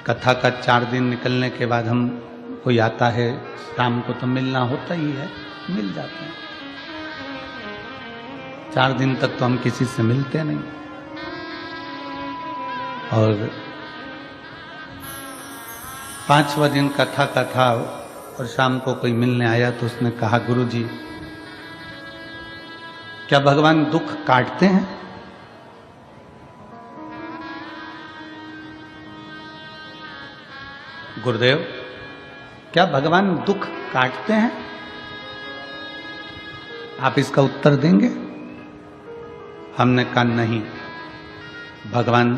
कथा का 4 दिन निकलने के बाद हम कोई आता है, शाम को तो मिलना होता ही है, मिल जाते हैं। 4 दिन तक तो हम किसी से मिलते नहीं। और 5वां दिन कथा का था और शाम को कोई मिलने आया तो उसने कहा, गुरुजी क्या भगवान दुख काटते हैं? गुरुदेव क्या भगवान दुख काटते हैं? आप इसका उत्तर देंगे? हमने कहा नहीं, भगवान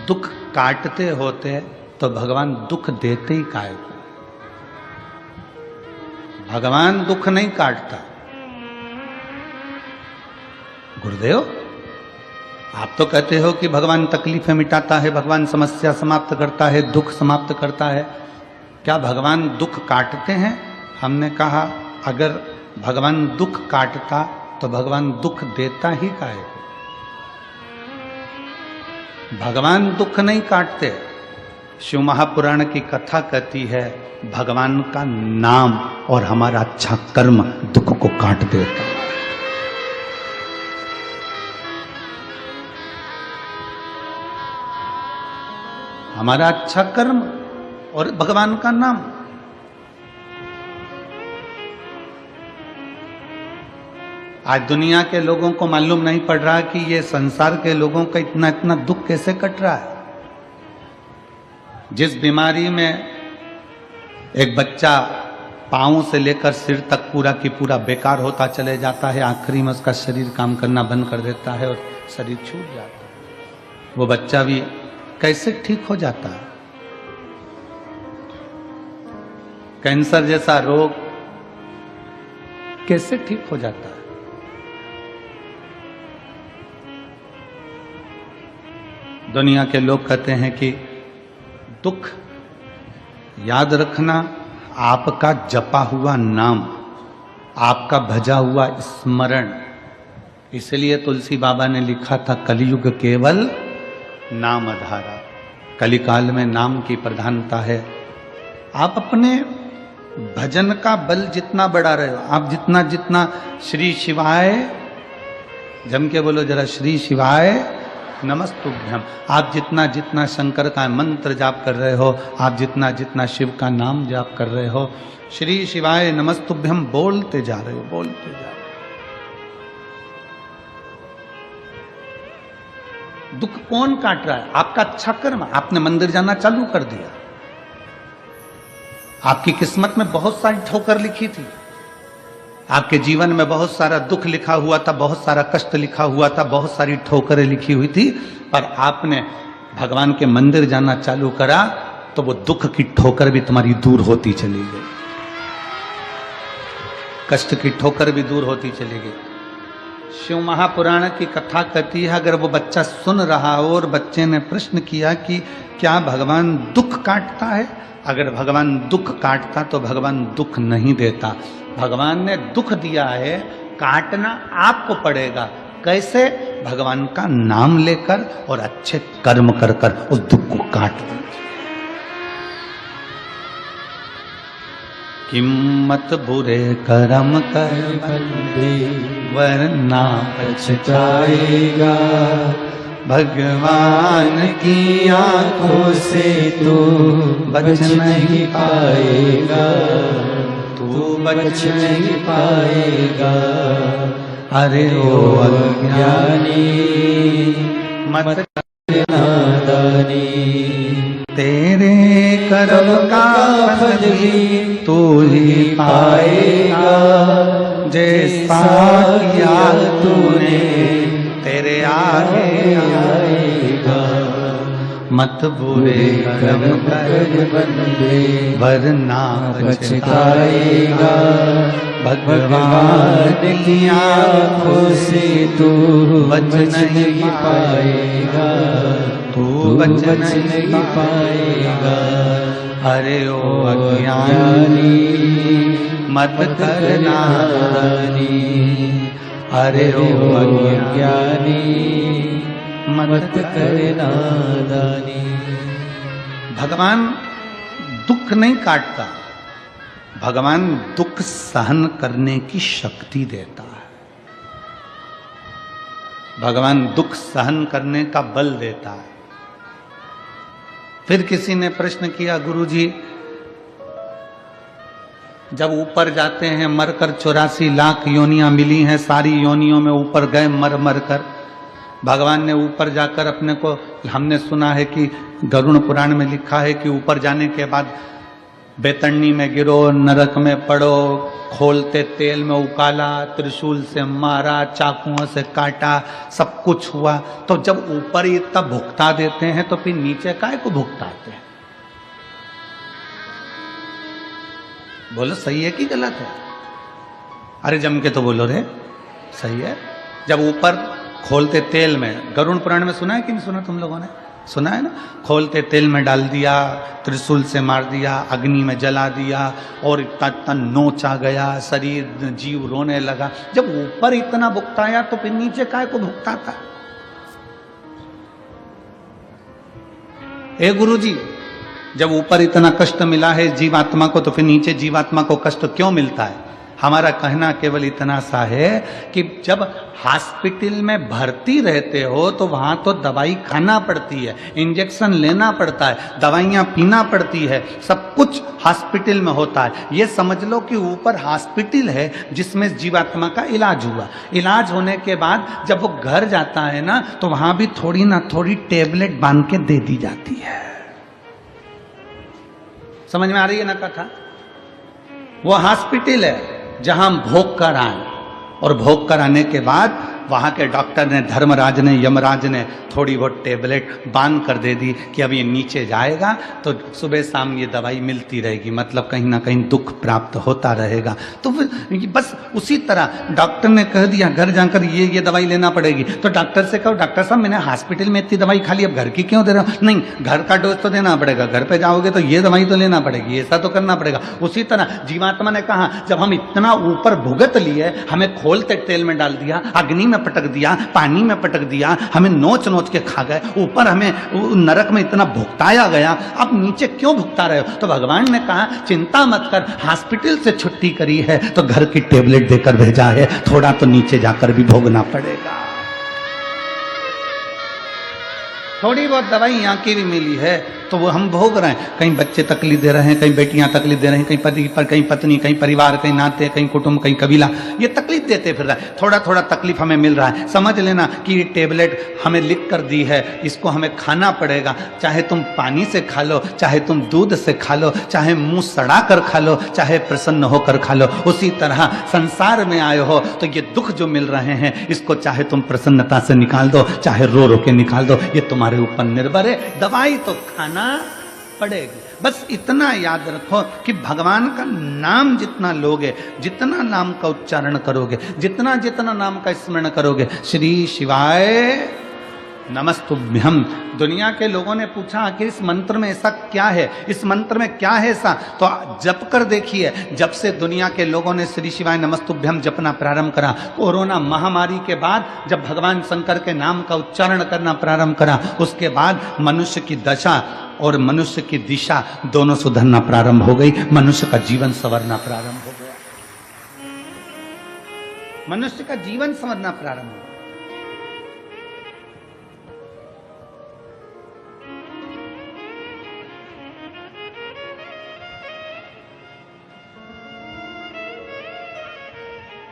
दुख काटते होते तो भगवान दुख देते ही काहे को? भगवान दुख नहीं काटता। गुरुदेव आप तो कहते हो कि भगवान तकलीफें मिटाता है, भगवान समस्या समाप्त करता है, दुख समाप्त करता है, क्या भगवान दुख काटते हैं? हमने कहा अगर भगवान दुख काटता तो भगवान दुख देता ही काहे को? भगवान दुख नहीं काटते। शिव महापुराण की कथा कहती है भगवान का नाम और हमारा अच्छा कर्म दुख को काट देता। हमारा अच्छा कर्म और भगवान का नाम। आज दुनिया के लोगों को मालूम नहीं पड़ रहा कि ये संसार के लोगों का इतना इतना दुख कैसे कट रहा है। जिस बीमारी में एक बच्चा पांव से लेकर सिर तक पूरा की पूरा बेकार होता चले जाता है, आखिरी में उसका शरीर काम करना बंद कर देता है और शरीर छूट जाता है, वो बच्चा भी कैसे ठीक हो जाता है। कैंसर जैसा रोग कैसे ठीक हो जाता है। दुनिया के लोग कहते हैं कि दुख याद रखना आपका जपा हुआ नाम, आपका भजा हुआ स्मरण। इसलिए तुलसी बाबा ने लिखा था कलयुग केवल नाम आधारा। कलिकाल में नाम की प्रधानता है। आप अपने भजन का बल जितना बढ़ा रहे हो, आप जितना जितना श्री शिवाय, जम के बोलो जरा, श्री शिवाय नमस्तुभ्यम, आप जितना जितना शंकर का मंत्र जाप कर रहे हो, आप जितना जितना शिव का नाम जाप कर रहे हो, श्री शिवाय नमस्तुभ्यम बोलते जा रहे हो, बोलते जा रहे हो। दुख कौन काट रहा है? आपका अच्छा कर्म। आपने मंदिर जाना चालू कर दिया, आपकी किस्मत में बहुत सारी ठोकर लिखी थी, आपके जीवन में बहुत सारा दुख लिखा हुआ था, बहुत सारा कष्ट लिखा हुआ था, बहुत सारी ठोकरें लिखी हुई थी, पर आपने भगवान के मंदिर जाना चालू करा तो वो दुख की ठोकर भी तुम्हारी दूर होती चली गई, कष्ट की ठोकर भी दूर होती चली गई। शिव महापुराण की कथा कहती है अगर वो बच्चा सुन रहा हो और बच्चे ने प्रश्न किया कि क्या भगवान दुख काटता है? अगर भगवान दुख काटता तो भगवान दुख नहीं देता। भगवान ने दुख दिया है, काटना आपको पड़ेगा। कैसे? भगवान का नाम लेकर और अच्छे कर्म कर कर उस दुख को काट दो। किम्मत बुरे कर्म कर बंदे वरना पछताएगा, भगवान की आंखों से तू बच नहीं पाएगा, तू बच नहीं पाएगा। अरे ओ अज्ञानी मत कर नादानी, तेरे कर्म का फल भी तू ही पाएगा, जैसा किया तूने तेरे आगे आएगा। मत बुरे कर्म कर बंदे वरना पछताएगा, भगवान की आंखों से तू बच नहीं पाएगा, तू बच नहीं पाएगा। अरे ओ अज्ञानी मत कर नादानी, अरे ओ अज्ञानी मत कर नादानी। भगवान दुख नहीं काटता, भगवान दुख सहन करने की शक्ति देता है। भगवान दुख सहन करने का बल देता है। फिर किसी ने प्रश्न किया, गुरुजी जब ऊपर जाते हैं मरकर 84 लाख योनियां मिली हैं, सारी योनियों में ऊपर गए मर मर कर, भगवान ने ऊपर जाकर अपने को, हमने सुना है कि गरुड़ पुराण में लिखा है कि ऊपर जाने के बाद बेतरनी में गिरो, नरक में पड़ो, खोलते तेल में उकाला, त्रिशूल से मारा, चाकुओं से काटा, सब कुछ हुआ। तो जब ऊपर ही इतना भुगता देते हैं तो फिर नीचे काहे को भुगताते हैं? बोलो सही है कि गलत है? अरे जम के तो बोलो रे, सही है। जब ऊपर खोलते तेल में, गरुड़ पुराण में सुना है कि नहीं सुना? तुम लोगों ने सुना है ना? खोलते तेल में डाल दिया, त्रिशूल से मार दिया, अग्नि में जला दिया और इतना नोच आ गया, शरीर जीव रोने लगा। जब ऊपर इतना भुगताया तो फिर नीचे काहे को भुगताता? हे गुरुजी, जब ऊपर इतना कष्ट मिला है जीवात्मा को तो फिर नीचे जीवात्मा को कष्ट क्यों मिलता है? हमारा कहना केवल इतना सा है कि जब हॉस्पिटल में भर्ती रहते हो तो वहां तो दवाई खाना पड़ती है, इंजेक्शन लेना पड़ता है, दवाइयां पीना पड़ती है, सब कुछ हॉस्पिटल में होता है। ये समझ लो कि ऊपर हॉस्पिटल है जिसमें जीवात्मा का इलाज हुआ। इलाज होने के बाद जब वो घर जाता है ना तो वहां भी थोड़ी ना थोड़ी टेबलेट बांध के दे दी जाती है। समझ में आ रही है ना कथा? वो हॉस्पिटल है जहां हम भोग कर आए, और भोग कर आने के बाद वहां के डॉक्टर ने, धर्मराज ने, यमराज ने थोड़ी बहुत टेबलेट बांध कर दे दी कि अब ये नीचे जाएगा तो सुबह शाम ये दवाई मिलती रहेगी, मतलब कहीं ना कहीं दुख प्राप्त होता रहेगा। तो बस उसी तरह डॉक्टर ने कह दिया घर जाकर ये दवाई लेना पड़ेगी, तो डॉक्टर से कहो डॉक्टर साहब मैंने हॉस्पिटल में इतनी दवाई खा ली, अब घर की क्यों दे रहे हो? नहीं, घर का डोज तो देना पड़ेगा, घर पे जाओगे तो ये दवाई तो लेना पड़ेगी, ऐसा तो करना पड़ेगा। उसी तरह जीवात्मा ने कहा जब हम इतना ऊपर भुगत लिए, हमें खोलते तेल में डाल दिया, अग्नि में पटक दिया, पानी में पटक दिया, हमें नोच नोच के खा गए, ऊपर हमें नरक में इतना भुगताया गया, अब नीचे क्यों भुगता रहे हो? तो भगवान ने कहा चिंता मत कर, हॉस्पिटल से छुट्टी करी है तो घर की टेबलेट देकर भेजा है, थोड़ा तो नीचे जाकर भी भोगना पड़ेगा। थोड़ी बहुत दवाई यहाँ की भी मिली है तो वो हम भोग रहे हैं। कहीं बच्चे तकलीफ दे रहे हैं, कहीं बेटियां तकलीफ दे रही हैं, कहीं पति पर, कहीं पत्नी, कहीं परिवार, कहीं नाते, कहीं कुटुंब, कहीं कबीला, ये तकलीफ देते फिर रहा है। थोड़ा थोड़ा तकलीफ हमें मिल रहा है। समझ लेना कि ये टेबलेट हमें लिख कर दी है, इसको हमें खाना पड़ेगा, चाहे तुम पानी से खा लो, चाहे तुम दूध से खा लो, चाहे मुंह सड़ा कर खा लो, चाहे प्रसन्न होकर खा लो। उसी तरह संसार में आए हो तो ये दुख जो मिल रहे हैं इसको चाहे तुम प्रसन्नता से निकाल दो, चाहे रो रो के निकाल दो, ये तुम्हारे ऊपर निर्भर है। दवाई तो खाना पड़ेगी। बस इतना याद रखो कि भगवान का नाम जितना लोगे, जितना नाम का उच्चारण करोगे, जितना जितना नाम का स्मरण करोगे, श्री शिवाय नमस्तुभ्यम। दुनिया के लोगों ने पूछा आखिर इस मंत्र में ऐसा क्या है, इस मंत्र में क्या है ऐसा? तो जप कर देखिए। जब से दुनिया के लोगों ने श्री शिवाय नमस्तुभ्यम जपना प्रारंभ करा, कोरोना महामारी के बाद जब भगवान शंकर के नाम का उच्चारण करना प्रारंभ करा, उसके बाद मनुष्य की दशा और मनुष्य की दिशा दोनों सुधरना प्रारंभ हो गई। मनुष्य का जीवन संवरना प्रारंभ हो गया, मनुष्य का जीवन संवरना प्रारंभ हो गया।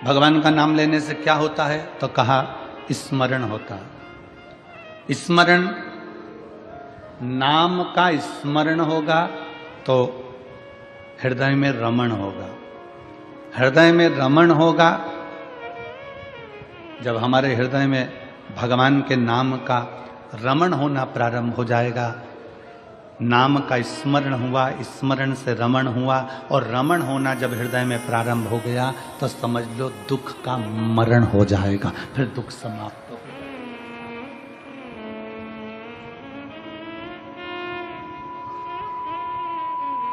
भगवान का नाम लेने से क्या होता है? तो कहा स्मरण होता है। स्मरण, नाम का स्मरण होगा तो हृदय में रमण होगा। हृदय में रमण होगा जब हमारे हृदय में भगवान के नाम का रमण होना प्रारंभ हो जाएगा। नाम का स्मरण हुआ, स्मरण से रमण हुआ, और रमण होना जब हृदय में प्रारंभ हो गया तो समझ लो दुख का मरण हो जाएगा, फिर दुख समाप्त हो गया।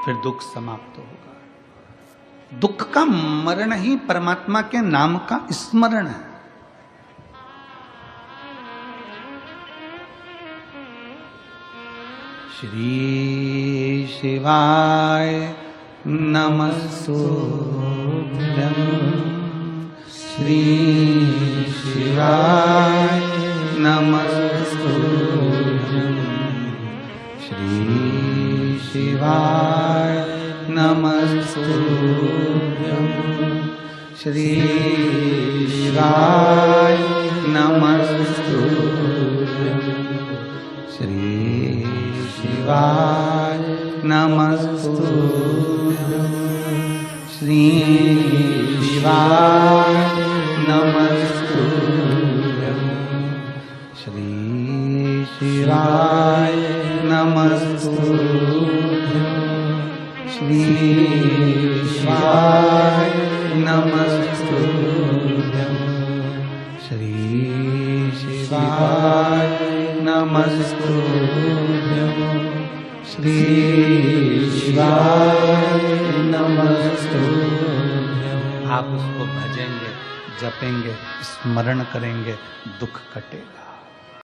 फिर दुख समाप्त होगा। दुख का मरण ही परमात्मा के नाम का स्मरण है। श्री शिवाय नमस्तुभ्यं। श्री शिवाय नमस्तुभ्यं। श्री शिवाय नमस्तुभ्यं। श्री शिवाय नमस्तुभ्यं। श्री शिवाय नमस्तुभ्यं। श्री शिवाय नमस्तुभ्यं। श्री शिवाय नमस्तुभ्यं। श्री शिवाय नमस्तुभ्यं। श्री शिवाय नमस्तुभ्यं। श्री शिवाय नमस्तुभ्यं। आप उसको भजेंगे, जपेंगे, स्मरण करेंगे, दुख कटेगा।